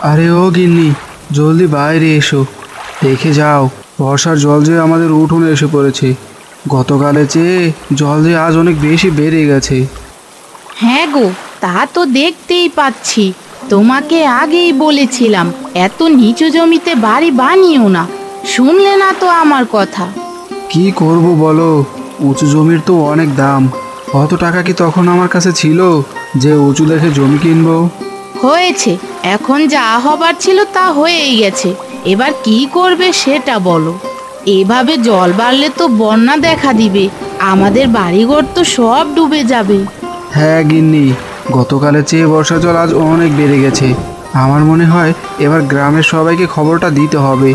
আরে ও গিন্নি, জলদি বাইরে এসো, দেখে যাও বর্ষার জল যে আমাদের উঠোনে এসে পড়েছে। গতকালের চেয়ে জল যে আজ অনেক বেশি বেড়ে গেছে। হ্যাঁ গো, তা তো দেখতেই পাচ্ছি। তোমাকে আগেই বলেছিলাম এত নিচু জমিতে বাড়ি বানিও না, শুনলে না তো আমার কথা। কি করব বলো, উঁচু জমির তো অনেক দাম। অত টাকা কি তখন আমার কাছে ছিল যে উঁচু দেখে জমি কিনবো? হয়েছে, এখন যা হবার ছিল তা হয়েই গেছে। এবার কি করবে সেটা বলো। এভাবে জল বাড়লে তো বন্যা দেখা দিবে, আমাদের বাড়িঘর তো সব ডুবে যাবে। হ্যাঁ গিন্নি, গতকালের চেয়ে বর্ষা জল আজ অনেক বেড়ে গেছে। আমার মনে হয় এবার গ্রামের সবাইকে খবরটা দিতে হবে,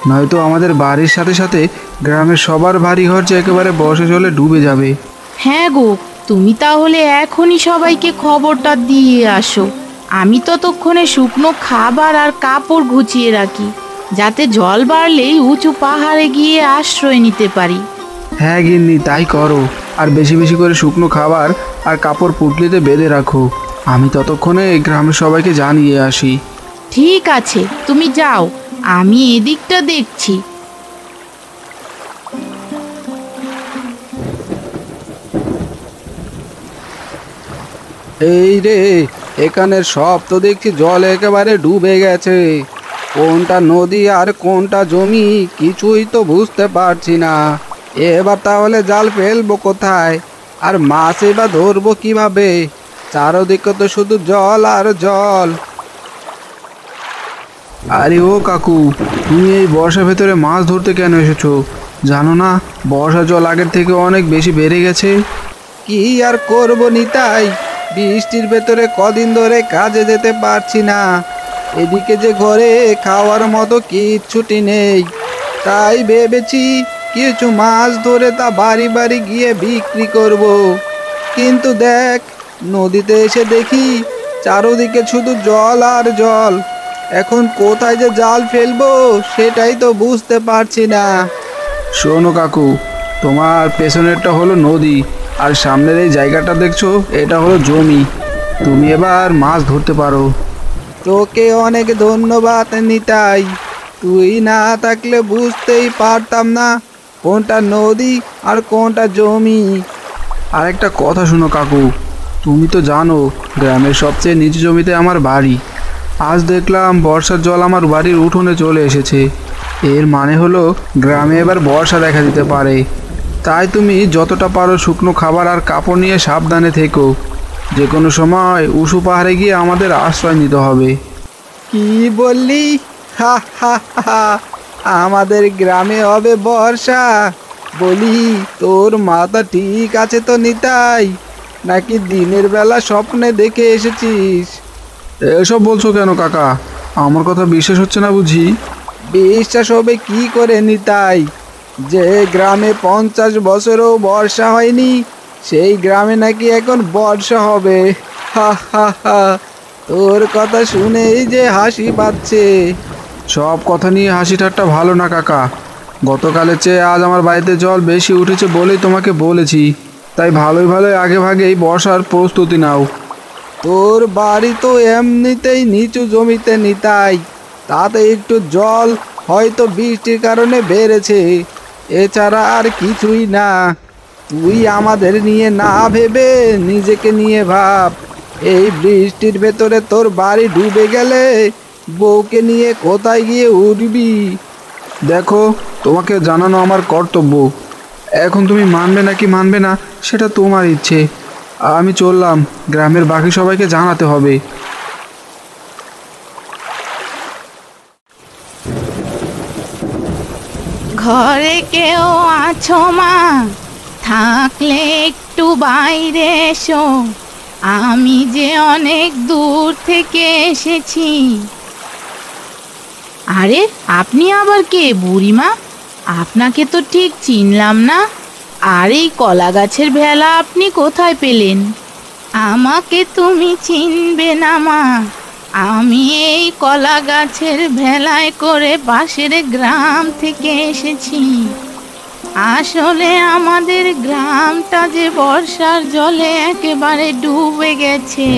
নয়তো আমাদের বাড়ির সাথে সাথে গ্রামের সবার বাড়িঘর যে একেবারে বর্ষা জলে ডুবে যাবে। হ্যাঁ গো, তুমি তাহলে এখনই সবাইকে খবরটা দিয়ে আসো। আমি ততক্ষণে শুকনো খাবার আর কাপড় গুছিয়ে রাখি, যাতে জল বাড়লেই উঁচু পাহাড়ে গিয়ে আশ্রয় নিতে পারি। হ্যাঁ গিন্নি, তাই করো। আর বেশি বেশি করে শুকনো খাবার আর কাপড় পুটলিতে বেঁধে রাখো। আমি ততক্ষণে গ্রামের সবাইকে জানিয়ে আসি। ঠিক আছে, তুমি যাও, আমি এদিকটা দেখছি। এই রে, এখানের সব তো দেখছি জল একেবারে ডুবে গেছে। কোনটা নদী আর কোনটা জমি কিছুই তো বুঝতে পারছি না। এবার তাহলে জাল ফেলবো কোথায়, আর মাছই বা ধরবো কিভাবে? চারদিকে তো শুধু জল আর জল। আরে ও কাকু, তুমি এই বর্ষার ভেতরে মাছ ধরতে কেন এসেছো? জানো না বর্ষা জল আগের থেকে অনেক বেশি বেড়ে গেছে? কি আর করবো নিতাই, বৃষ্টির ভেতরে কদিন ধরে কাজে যেতে পারছি না। এদিকে যে ঘরে খাওয়ার মতো কিচ্ছুটি নেই, তাই ভেবেছি কিছু মাছ ধরে তা বাড়ি বাড়ি গিয়ে বিক্রি করব। কিন্তু দেখ, নদীতে এসে দেখি চারদিকে শুধু জল আর জল। এখন কোথায় যে জাল ফেলবো সেটাই তো বুঝতে পারছি না। শোনো কাকু, তোমার পেছনেরটা হলো নদী, আর সামনের এই জায়গাটা দেখছো এটা হলো জমি। তুমি এবার মাছ ধরতে পারো। তোকে অনেক ধন্যবাদ নিতাই, তুই না থাকলে বুঝতেই পারতাম না কোনটা নদী আর কোনটা জমি। আর একটা কথা শোনো কাকু, তুমি তো জানো গ্রামের সবচেয়ে নিচু জমিতে আমার বাড়ি। আজ দেখলাম বর্ষার জল আমার বাড়ির উঠোনে চলে এসেছে। এর মানে হলো গ্রামে এবার বর্ষা দেখা দিতে পারে। তাই তুমি যতটা পারো শুকনো খাবার আর কাপড় নিয়ে সাবধানে থেকো। যে কোনো সময় উঁচু পাহাড়ে গিয়ে আমাদের আশ্রয় নিতে হবে। কি বললি? হা হা হা, আমাদের গ্রামে হবে বর্ষা? বলি, তোর মাথা ঠিক আছে তো নিতাই, নাকি দিনের বেলা স্বপ্নে দেখে এসেছিস? এসব বলছো কেন কাকা? আমার কথা বিশ্বাস হচ্ছে না বুঝি? বিশ্বাস হবে কি করে নিতাই? যে গ্রামে 50 বছরও বর্ষা হয়নি, সেই গ্রামে নাকি এখন বর্ষা হবে। হা হা হা, তোর কথা শুনেই যে হাসি পাচ্ছে। সব কথা নিয়ে হাসি ঠাট্টা ভালো না কাকা। গতকালের চেয়ে আজ আমার বাড়িতে জল বেশি উঠেছে বলেই তোমাকে বলেছি। তাই ভালোই ভালোই আগে ভাগেই বর্ষার প্রস্তুতি নাও। তোর বাড়ি তো এমনিতেই নিচু জমিতে নিতাই, তাতে একটু জল হয়তো বৃষ্টির কারণে বেড়েছে, এছাড়া আর কিছুই না। তুই আমাদের নিয়ে না ভেবে নিজেকে নিয়ে ভাব। এই বৃষ্টির ভেতরে তোর বাড়ি ডুবে গেলে বউকে নিয়ে কোথায় গিয়ে উঠবি? দেখো, তোমাকে জানানো আমার কর্তব্য। এখন তুমি মানবে নাকি মানবে না সেটা তোমার ইচ্ছে। আমি চললাম, গ্রামের বাকি সবাইকে জানাতে হবে। ঘরে কেউ আছো মা? থাকলে একটু বাইরে এসো, আমি যে অনেক দূর থেকে এসেছি। আরে, আপনি আবার কে বুড়িমা? আপনাকে তো ঠিক চিনলাম না। আর এই কলা গাছের ভেলা আপনি কোথায় পেলেন? আমাকে তুমি চিনবে না মা, আমি এই কলা গাছের ভেলায় করে পাশের গ্রাম থেকে এসেছি। আসলে আমাদের গ্রামটা যে বর্ষার জলে একেবারে ডুবে গেছে,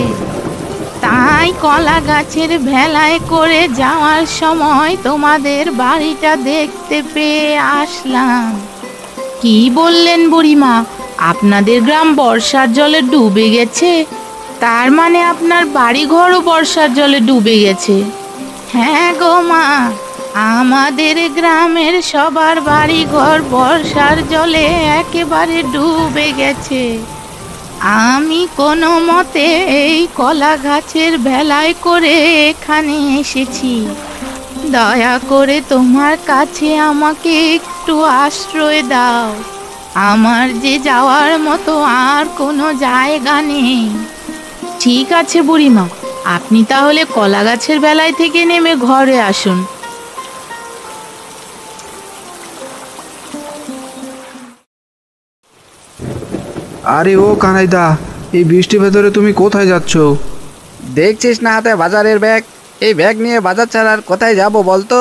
তাই তাই কলা গাছের ভেলায় করে যাওয়ার সময় তোমাদের বাড়িটা দেখতে পেয়ে আসলাম। কি বললেন বুড়িমা? আপনাদের গ্রাম বর্ষার জলে ডুবে গেছে? তার মানে আপনার বাড়িঘরও বর্ষার জলে ডুবে গেছে? হ্যাঁ গো মা, আমাদের গ্রামের সবার বাড়িঘর বর্ষার জলে একেবারে ডুবে গেছে। আমি কোনো মতে এই কলা গাছের ভেলায় করে এখানে এসেছি। দয়া করে তোমার কাছে আমাকে একটু আশ্রয় দাও। আমার যে যাওয়ার মতো আর কোনো জায়গা নেই। ঠিক আছে বুড়িমা, আপনি তাহলে কলা গাছের ভেলায় থেকে নেমে ঘরে আসুন। আরে ও কানাইদা, এই বৃষ্টির ভেতরে তুমি কোথায় যাচ্ছ? দেখছিস না হাতে বাজারের ব্যাগ? এই ব্যাগ নিয়ে বাজার ছাড়া আর কোথায় যাব বলতো?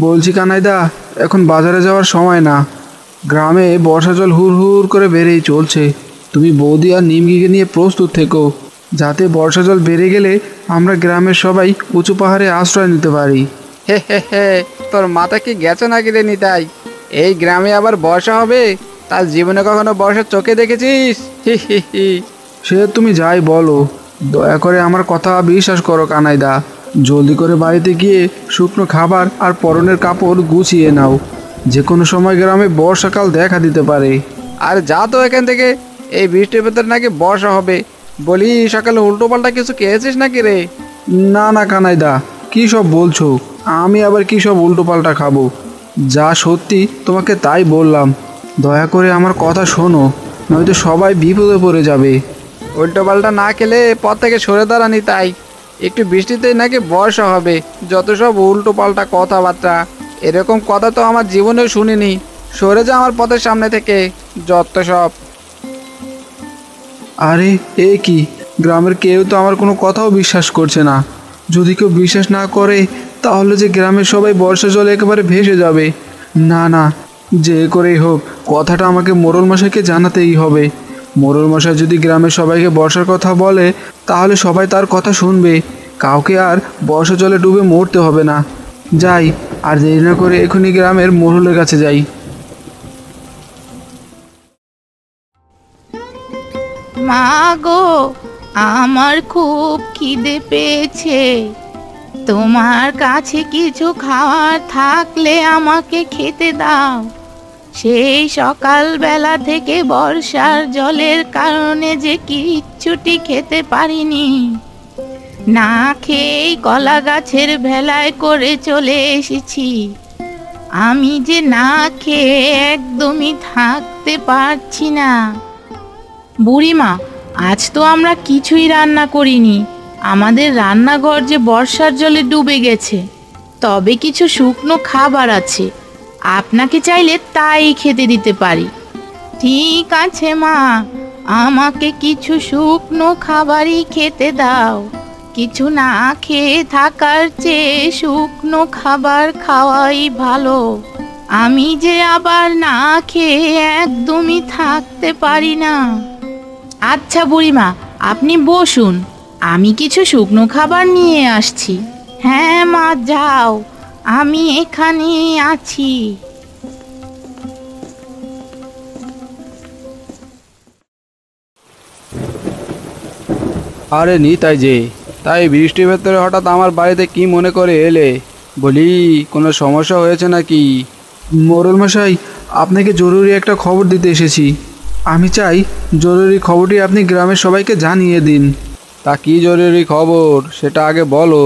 বলছি কানাইদা, এখন বাজারে যাওয়ার সময় না। গ্রামে বর্ষা জল হুড় হুড় করে বেড়েই চলছে। তুমি বৌদি আর নিমকিকে নিয়ে প্রস্তুত থেকো, যাতে বর্ষা জল বেড়ে গেলে আমরা গ্রামের সবাই উঁচু পাহাড়ে আশ্রয় নিতে পারি। হে হে হে, তোর মাথা কি গেছো নাকি রে নিতাই? এই গ্রামে আবার বর্ষা হবে? তার জীবনে কখনো বর্ষা চোখে দেখেছিস? হি হি হি। সে তুমি যাই বলো, দয়া করে আমার কথা বিশ্বাস করো কানাইদা। জলদি করে বাড়িতে গিয়ে শুকনো খাবার আর পরনের কাপড় গুছিয়ে নাও। যে কোনো সময় গ্রামে বর্ষাকাল দেখা দিতে পারে। আর যা তো এখান থেকে। এই বৃষ্টির ভেতর নাকি বর্ষা হবে, বলি সকালে উল্টো পাল্টা কিছু খেয়েছিস নাকি রে? না না কানাইদা, কী সব বলছো? আমি আবার কী সব উল্টো পাল্টা খাবো? যা সত্যি তোমাকে তাই বললাম। দয়া করে আমার কথা শোনো, নয়তো সবাই বিপদে পড়ে যাবে। উল্টো পাল্টা না খেলে পথ থেকে সরে দাঁড়ানি তাই। একটু বৃষ্টিতেই নাকি বর্ষা হবে, যত সব উল্টো পাল্টা কথাবার্তা। এরকম কথা তো আমার জীবনেও শুনিনি। সরে যা আমার পথের সামনে থেকে, যত সব। আরে এ কি, গ্রামের কেউ তো আমার কোনো কথাও বিশ্বাস করছে না। যদি কেউ বিশ্বাস না করে তাহলে যে গ্রামের সবাই বর্ষা জলে একেবারে ভেসে যাবে। না না, যে করেই হোক কথাটা আমাকে মোড়ল মশাইকে জানাতেই হবে। মোড়ল মশাই যদি গ্রামের সবাইকে বর্ষার কথা বলে তাহলে সবাই তার কথা শুনবে। কাউকে আর বর্ষা জলে ডুবে মরতে হবে না। যাই, আর দেরি না করে এখনই গ্রামের মোড়লের কাছে যাই। মা গো, আমার খুব খিদে পেয়েছে। তোমার কাছে কিছু খাওয়ার থাকলে আমাকে খেতে দাও। সেই সকালবেলা থেকে বর্ষার জলের কারণে যে কিচ্ছুটি খেতে পারিনি। না খেয়েই কলা গাছের ভেলায় করে চলে এসেছি। আমি যে না খেয়ে একদমই থাকতে পারছি না। বুড়িমা, আজ তো আমরা কিছুই রান্না করিনি। আমাদের রান্নাঘর যে বর্ষার জলে ডুবে গেছে। তবে কিছু শুকনো খাবার আছে, আপনাকে চাইলে তাই খেতে দিতে পারি। ঠিক আছে মা, আমাকে কিছু শুকনো খাবারই খেতে দাও। কিছু না খেয়ে থাকার চেয়ে শুকনো খাবার খাওয়াই ভালো। আমি যে আবার না খেয়ে একদমই থাকতে পারি না। আচ্ছা বুড়িমা, আপনি বসুন, আমি কিছু শুকনো খাবার নিয়ে আসছি। হ্যাঁ মা, যাও, আমি এখানে আছি। আরে নিতাই যে, তাই বৃষ্টির ভেতরে হঠাৎ আমার বাড়িতে কি মনে করে এলে? বলি, কোনো সমস্যা হয়েছে নাকি? মোড়ল মশাই, আপনাকে জরুরি একটা খবর দিতে এসেছি। আমি চাই জরুরি খবরটি আপনি গ্রামের সবাইকে জানিয়ে দিন। তা কি জরুরি খবর সেটা আগে বলো।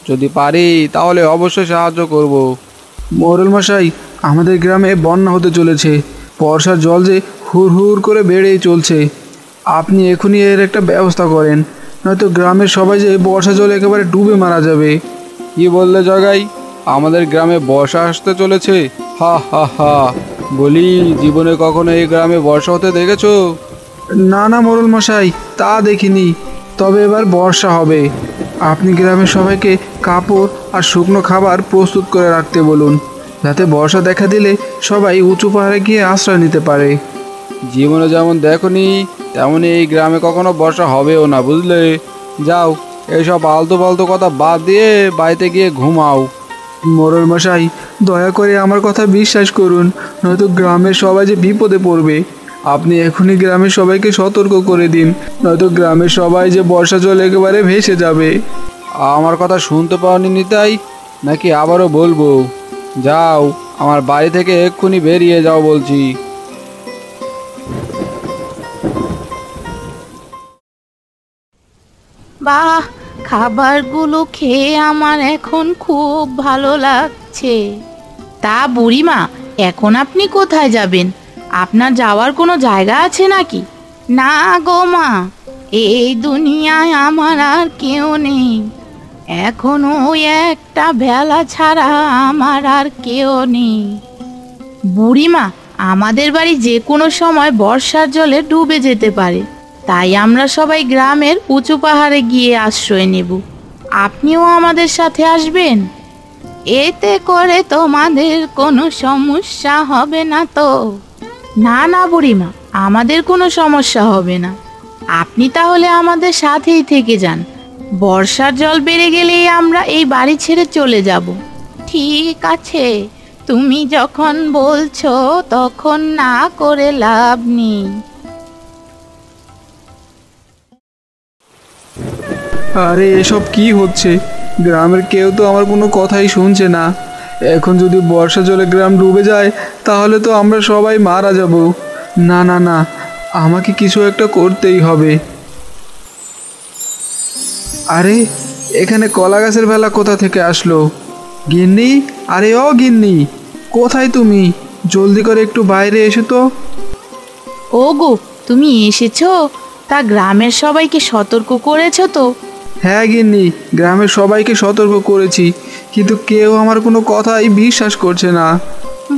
যদি পারি তাহলে অবশ্যই সাহায্য করব। মোড়ল মশাই, আমাদের গ্রামে বন্যা হতে চলেছে। বর্ষার জল যে হুড় হুড় করে বেড়েই চলছে। আপনি এখনই এর একটা ব্যবস্থা করেন, নয়তো গ্রামের সবাই যে বর্ষা জলে একেবারে ডুবে মারা যাবে। কি বললে জগাই? আমাদের গ্রামে বর্ষা আসতে চলেছে? হা হা হা। বলি, জীবনে কখনো এই গ্রামে বর্ষা হতে দেখেছো? না না মোড়ল মশাই, তা দেখিনি। তবে এবার বর্ষা হবে। আপনি গ্রামের সবাইকে কাপড় আর শুকনো খাবার প্রস্তুত করে রাখতে বলুন, যাতে বর্ষা দেখা দিলে সবাই উঁচু পাহাড়ে গিয়ে আশ্রয় নিতে পারে। জীবনে যেমন দেখনি তেমনই এই গ্রামে কখনো বর্ষা হবেও না, বুঝলে? যাও, এইসব আলতু ফালতু কথা বাদ দিয়ে বাড়িতে গিয়ে ঘুমাও। মোড়ল মশাই, দয়া করে আমার কথা বিশ্বাস করুন, নয়তো গ্রামের সবাই যে বিপদে পড়বে। আপনি এখনই গ্রামের সবাইকে সতর্ক করে দিন, নয়তো গ্রামের সবাই যে বর্ষা জল একেবারে ভেসে যাবে। আমার কথা শুনতে পাওনি নিতাই, নাকি আবারও বলবো? যাও, আমার বাড়ি থেকে এক্ষুনি বেরিয়ে যাও বলছি। বাহ, খাবারগুলো খেয়ে আমার এখন খুব ভালো লাগছে। তা বুড়িমা, এখন আপনি কোথায় যাবেন? আপনার যাওয়ার কোনো জায়গা আছে নাকি? না গো মা, এই দুনিয়ায় আমার আর কেউ নেই। এখন ওই একটা ভেলা ছাড়া আমার আর কেউ নেই। বুড়িমা, আমাদের বাড়ি যে কোনো সময় বর্ষার জলে ডুবে যেতে পারে, তাই আমরা সবাই গ্রামের উঁচু পাহাড়ে গিয়ে আশ্রয় নেব। আপনিও আমাদের সাথে আসবেন? এতে করে তোমাদের কোনো সমস্যা হবে না তো? না না বুড়িমা, আমাদের কোনো সমস্যা হবে না। আপনি তাহলে আমাদের সাথেই থেকে যান। বর্ষার জল বেড়ে গেলেই আমরা এই বাড়ি ছেড়ে চলে যাব। ঠিক আছে, তুমি যখন বলছো তখন না করে লাভ নেই। আরে এসব কি হচ্ছে? গ্রামের কেউ তো আমার কোনো কথাই শুনছে না। এখন যদি বর্ষা জলে গ্রাম ডুবে যায়, তাহলে তো আমরা সবাই মারা যাব। না না না, আমাকে কিছু একটা করতেই হবে। আরে, এখানে কলা গাছের ভেলা কোথা থেকে আসলো? গিন্নি, আরে ও গিন্নি, কোথায় তুমি? জলদি করে একটু বাইরে এসো তো। ওগো, তুমি এসেছো? তা গ্রামের সবাইকে সতর্ক করেছো তো? হ্যাঁ গিন্নি, গ্রামের সবাইকে সতর্ক করেছি, কিন্তু কেউ আমার কোনো কথাই বিশ্বাস করছে না।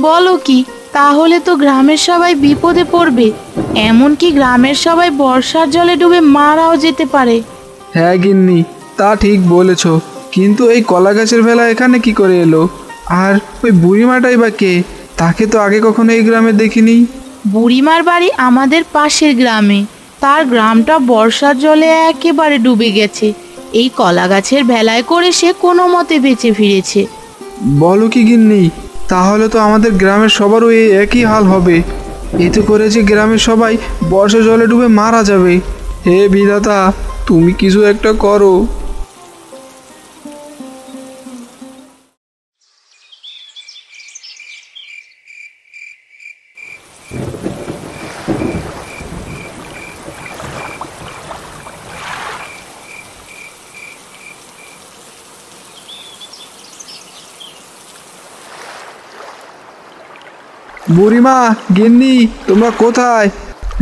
বলো কি? তাহলে তো গ্রামের সবাই বিপদে পড়বে। এমনকি গ্রামের সবাই বর্ষার জলে ডুবে মারাও যেতে পারে। হ্যাঁ গিন্নি, তা ঠিক বলেছ, কিন্তু এই কলা গাছের ভেলা এখানে কি করে এলো? আর ওই বুড়িমাটাই বা কে? তাকে তো আগে কখনো এই গ্রামে দেখিনি। বুড়িমার বাড়ি আমাদের পাশের গ্রামে। তার গ্রামটা বর্ষার জলে একেবারে ডুবে গেছে। এই কলা গাছের ভেলায় করে সে কোনো মতে বেঁচে ফিরেছে। বলো কি গিন্নি? তাহলে তো আমাদের গ্রামের সবারও এই একই হাল হবে। এতে করে যে গ্রামের সবাই বর্ষা জলে ডুবে মারা যাবে। হে বিধাতা, তুমি কিছু একটা করো। বুড়িমা, গিন্নি, তোমরা কোথায়?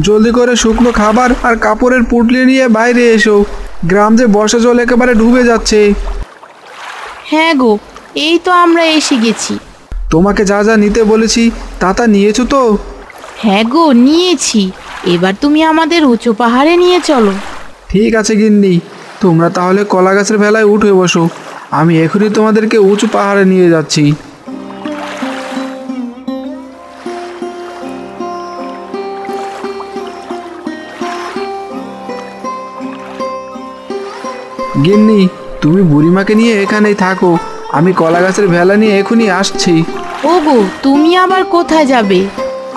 জলদি করে শুকনো খাবার আর কাপড়ের পুটলি নিয়ে বাইরে এসো। গ্রাম যে বর্ষা জল একেবারে ডুবে যাচ্ছে। হ্যাঁ গো, এই তো আমরা এসে গেছি। তোমাকে যা যা নিতে বলেছি তা তা নিয়েছো তো? হ্যাঁ গো, নিয়েছি। এবার তুমি আমাদের উঁচু পাহাড়ে নিয়ে চলো। ঠিক আছে গিন্নি, তোমরা তাহলে কলা গাছের ভেলায় উঠে বসো। আমি এখনই তোমাদেরকে উঁচু পাহাড়ে নিয়ে যাচ্ছি। গিন্নি, তুমি বুড়িমাকে নিয়ে এখানেই থাকো, আমি কলা গাছের ভেলা নিয়ে এখনই আসছি। ওগো, তুমি আবার কোথায় যাবে?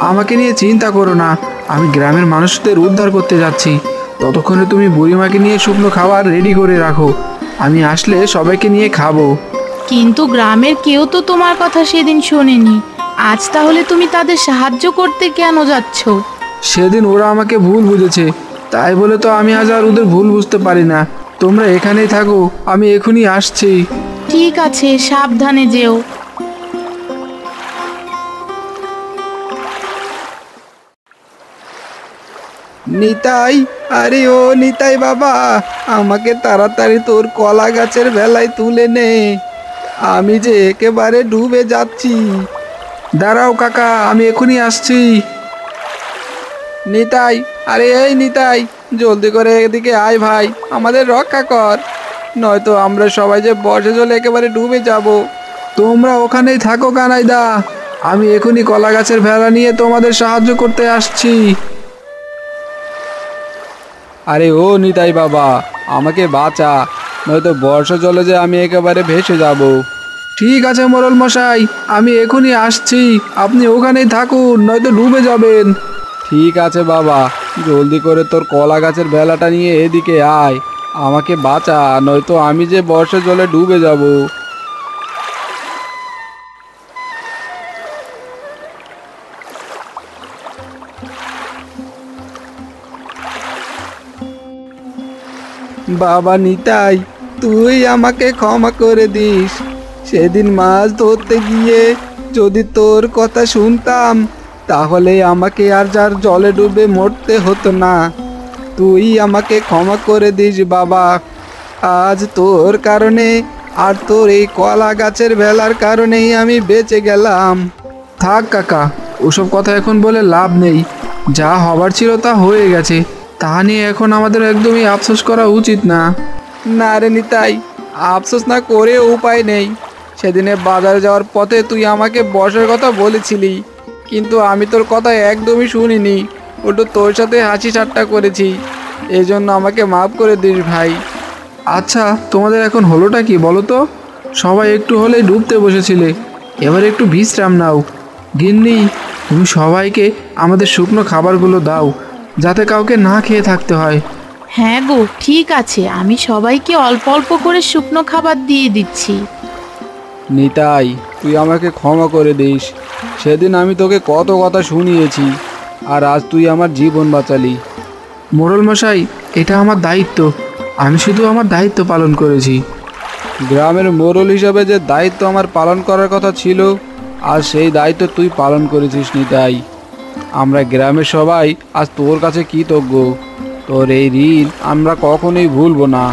আমাকে নিয়ে চিন্তা করো না, আমি গ্রামের মানুষদের উদ্ধার করতে যাচ্ছি। ততক্ষণে তুমি বুড়িমাকে নিয়ে শুকনো খাবার রেডি করে রাখো, আমি আসলে সবাইকে নিয়ে খাবো। কিন্তু গ্রামের কেউ তো তোমার কথা সেদিন শোনেনি। আজ তাহলে তুমি তাদের সাহায্য করতে কেন যাচ্ছ? সেদিন ওরা আমাকে ভুল বুঝেছে, তাই বলে তো আমি আজ আর ওদের ভুল বুঝতে পারি না। তোমরা এখানেই থাকো, আমি এখনই আসছি। ঠিক আছে, সাবধানে যেও। নিতাই, আরে ও নিতাই বাবা, আমাকে তাড়াতাড়ি তোর কলা গাছের ভেলায় তুলে নে, আমি যে একেবারে ডুবে যাচ্ছি। দাঁড়াও কাকা, আমি এখনই আসছি। নিতাই, আরে এই নিতাই, জলদি করে এদিকে আয় ভাই, আমাদের রক্ষা কর, নয়তো আমরা সবাই যে বর্ষা জলে একেবারে ডুবে যাব। তোমরা ওখানেই থাকো কানাইদা, আমি এখনই কলা গাছের ভেলা নিয়ে তোমাদের সাহায্য করতে আসছি। আরে ও নিতাই বাবা, আমাকে বাঁচা, নয়তো বর্ষা জলে যে আমি একেবারে ভেসে যাব। ঠিক আছে মোড়ল মশাই, আমি এখনই আসছি, আপনি ওখানেই থাকুন, নয়তো ডুবে যাবেন। ঠিক আছে বাবা, জলদি করে তোর কলা গাছের ভেলাটা নিয়ে এদিকে আয়, আমাকে বাঁচা, নয়তো আমি যে বর্ষা জলে ডুবে যাব। বাবা নিতাই, তুই আমাকে ক্ষমা করে দিস। সেদিন মাছ ধরতে গিয়ে যদি তোর কথা শুনতাম, তাহলে আমাকে আর যার জলে ডুবে মরতে হতো না। তুই আমাকে ক্ষমা করে দিস বাবা। আজ তোর কারণে আর তোর এই কলা গাছের ভেলার কারণেই আমি বেঁচে গেলাম। থাক কাকা, ওসব কথা এখন বলে লাভ নেই। যা হবার ছিল তা হয়ে গেছে, তা নিয়ে এখন আমাদের একদমই আফসোস করা উচিত না। না রে নিতাই, আফসোস না করে উপায় নেই। সেদিনে বাজারে যাওয়ার পথে তুই আমাকে বর্ষার কথা বলেছিলি, কিন্তু আমি তোর কথা একদমই শুনিনি, ওটা তোর সাথে হাসি ঠাট্টা করেছি। এই জন্য আমাকে মাফ করে দিস ভাই। আচ্ছা, তোমাদের এখন হলোটা কি বলো তো? সবাই একটু হলেই ডুবতে বসেছিলে, এবার একটু বিশ্রাম নাও। গিন্নি, তুমি সবাইকে আমাদের শুকনো খাবারগুলো দাও, যাতে কাউকে না খেয়ে থাকতে হয়। হ্যাঁ গো, ঠিক আছে, আমি সবাইকে অল্প অল্প করে শুকনো খাবার দিয়ে দিচ্ছি। নিতাই, তুই আমাকে ক্ষমা করে দিস। সেদিন আমি তোকে কত কথা শুনিয়েছি, আর আজ তুই আমার জীবন বাঁচালি। মোড়ল মশাই, এটা আমার দায়িত্ব, আমি শুধু আমার দায়িত্ব পালন করেছি। গ্রামের মোড়ল হিসাবে যে দায়িত্ব আমার পালন করার কথা ছিল, আর সেই দায়িত্ব তুই পালন করেছিস নিতাই। আমরা গ্রামের সবাই আজ তোর কাছে কৃতজ্ঞ। তোর এই ঋণ আমরা কখনোই ভুলবো না।